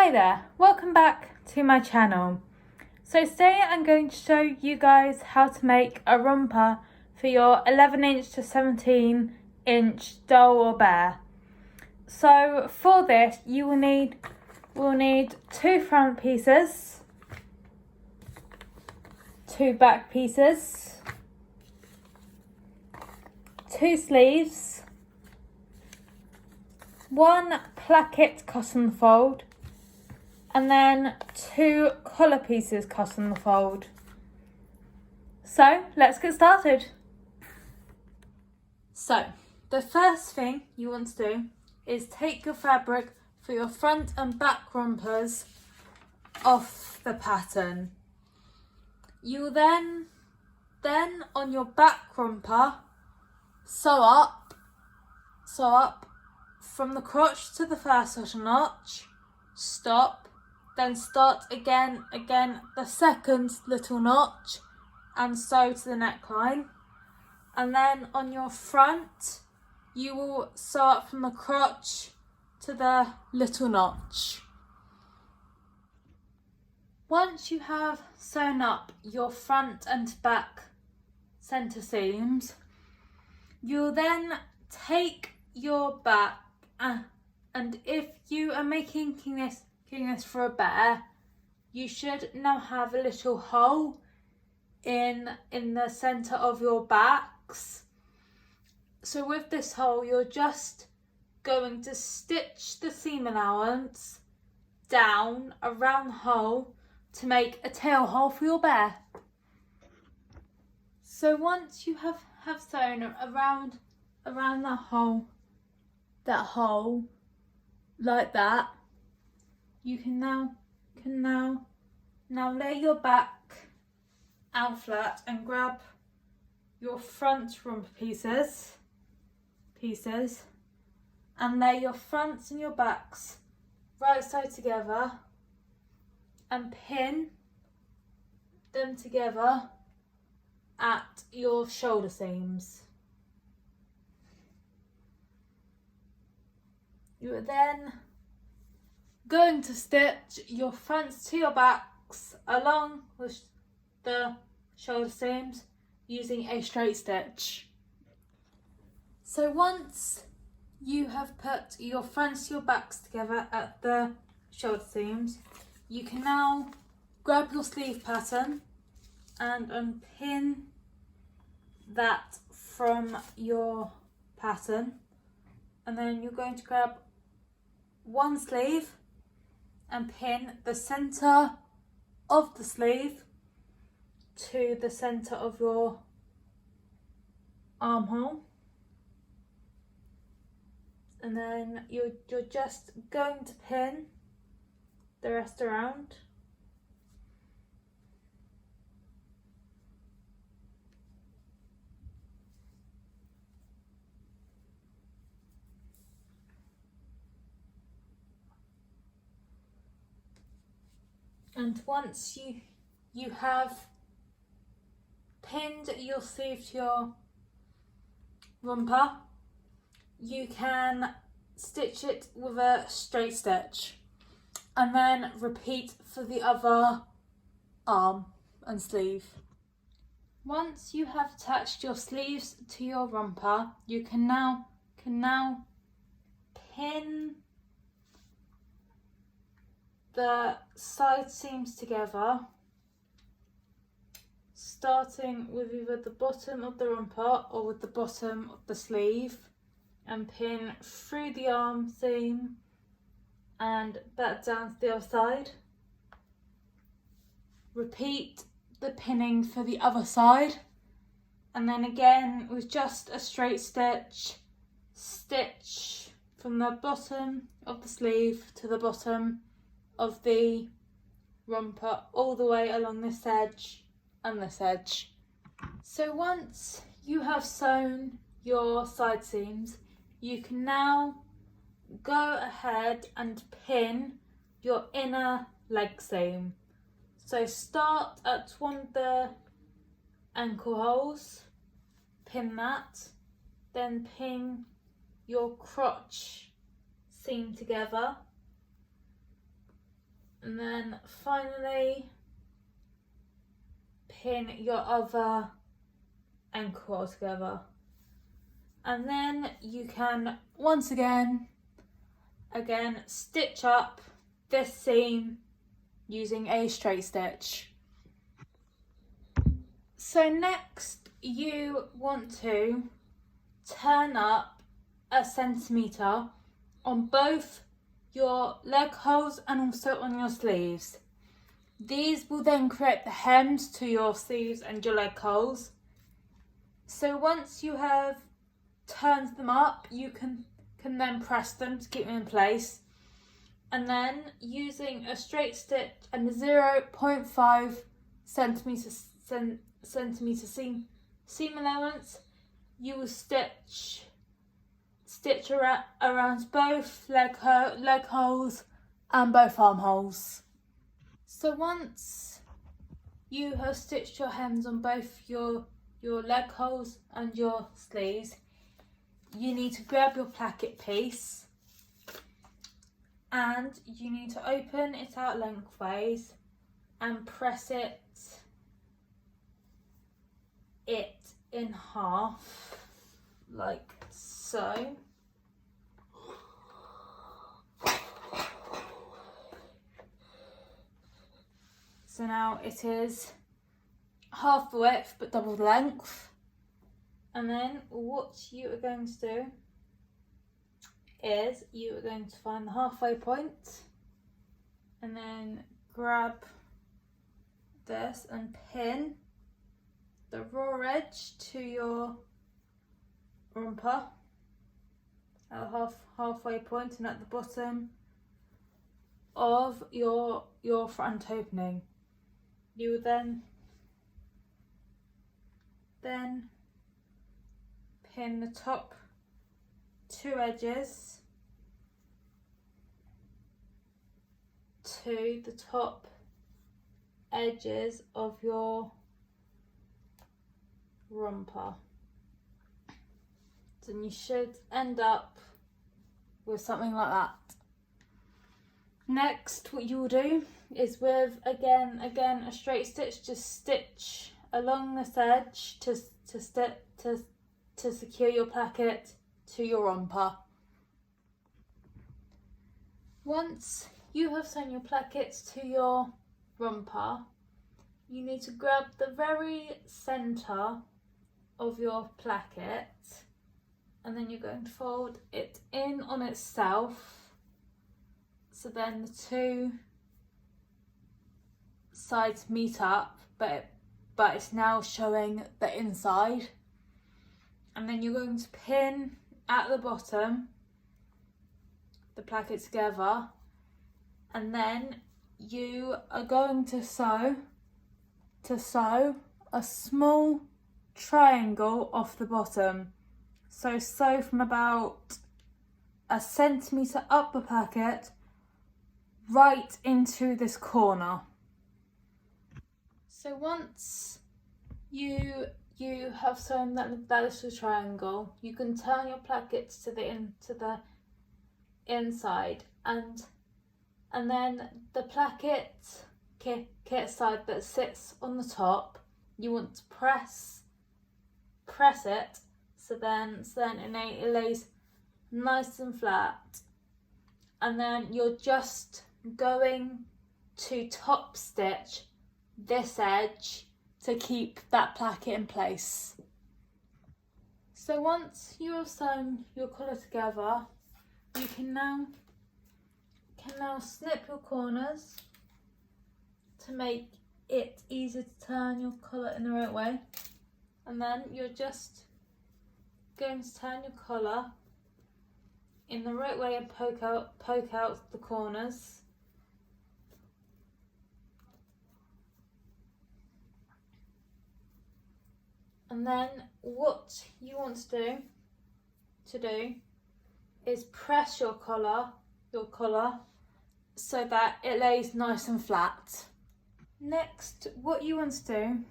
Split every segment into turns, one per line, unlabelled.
Hi there, welcome back to my channel. So today I'm going to show you guys how to make a romper for your 11-inch to 17-inch doll or bear. So for this we'll need 2 front pieces, 2 back pieces, 2 sleeves, 1 placket cotton fold, and then 2 collar pieces cut on the fold. So let's get started. So the first thing you want to do is take your fabric for your front and back rompers off the pattern. You will then on your back romper sew up from the crotch to the first little notch, stop, then start again the second little notch and sew to the neckline. And then on your front you will sew up from the crotch to the little notch. Once you have sewn up your front and back centre seams, you'll then take your back and if you are making this for a bear, you should now have a little hole in the centre of your backs. So with this hole, you're just going to stitch the seam allowance down around the hole to make a tail hole for your bear. So once you have sewn around that hole like that, you can now lay your back out flat and grab your front romper pieces and lay your fronts and your backs right side together and pin them together at your shoulder seams. You are then going to stitch your fronts to your backs along with the shoulder seams using a straight stitch. So once you have put your fronts to your backs together at the shoulder seams, you can now grab your sleeve pattern and unpin that from your pattern, and then you're going to grab one sleeve and pin the centre of the sleeve to the centre of your armhole, and then you're just going to pin the rest around. And once you have pinned your sleeve to your romper, you can stitch it with a straight stitch and then repeat for the other arm and sleeve. Once you have attached your sleeves to your romper, you can now pin the side seams together, starting with either the bottom of the romper or with the bottom of the sleeve, and pin through the arm seam and back down to the other side. Repeat the pinning for the other side, and then again with just a straight stitch, stitch from the bottom of the sleeve to the bottom of the romper all the way along this edge and this edge. So once you have sewn your side seams, you can now go ahead and pin your inner leg seam. So start at one of the ankle holes, pin that, then pin your crotch seam together, And then finally pin your other ankle together. And then you can once again stitch up this seam using a straight stitch. So next you want to turn up 1 centimetre on both your leg holes and also on your sleeves. These will then create the hems to your sleeves and your leg holes. So once you have turned them up, you can then press them to keep them in place. And then using a straight stitch and a 0.5 centimetre seam allowance, you will stitch around both leg holes and both armholes. So once you have stitched your hems on both your leg holes and your sleeves, you need to grab your placket piece and you need to open it out lengthways and press it in half, like so. So now it is half the width but double the length. And then what you are going to do is you are going to find the halfway point and then grab this and pin the raw edge to your romper at the halfway point and at the bottom of your front opening. You will then pin the top 2 edges to the top edges of your romper. Then you should end up with something like that. Next, what you will do is with again a straight stitch, just stitch along this edge to secure your placket to your romper. Once you have sewn your plackets to your romper, you need to grab the very centre of your placket and then you're going to fold it in on itself, so then the 2 sides meet up, but it's now showing the inside. And then you're going to pin at the bottom the placket together, and then you are going to sew a small triangle off the bottom. So sew from about 1 centimetre up the placket right into this corner. So once you have sewn that little triangle, you can turn your plackets to the inside, and then the placket kit side that sits on the top, you want to press it so then it lays nice and flat, and then you're just going to top stitch this edge to keep that placket in place. So once you have sewn your collar together, you can now snip your corners to make it easier to turn your collar in the right way, and then you're just going to turn your collar in the right way and poke out the corners. And then what you want to do is press your collar so that it lays nice and flat. Next, what you want to do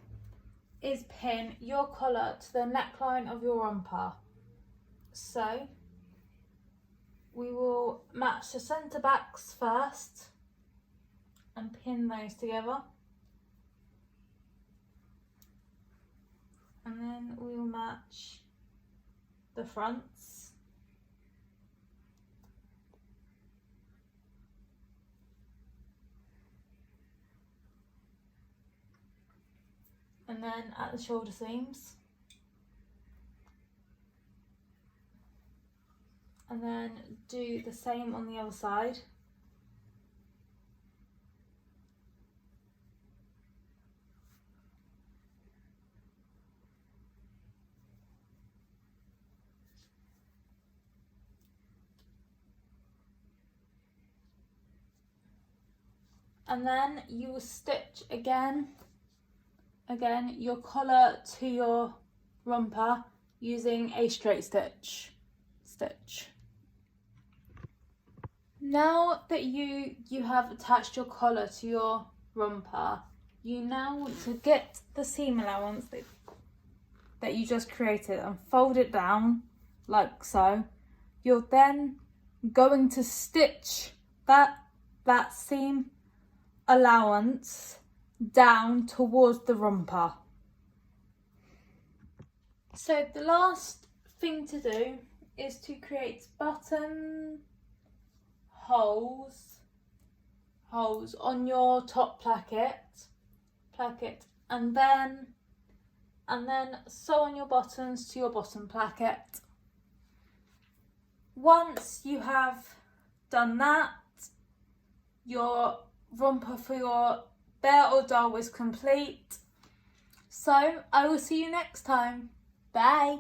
is pin your collar to the neckline of your romper. So we will match the centre backs first, and pin those together. And then we will match the fronts. And then at the shoulder seams. And then do the same on the other side. And then you will stitch again your collar to your romper using a straight stitch. Now that you have attached your collar to your romper, you now want to get the seam allowance that you just created and fold it down like so. You're then going to stitch that seam allowance down towards the romper. So the last thing to do is to create button holes on your top placket, and then sew on your buttons to your bottom placket. Once you have done that, your romper for your bear or doll is complete. So I will see you next time. Bye.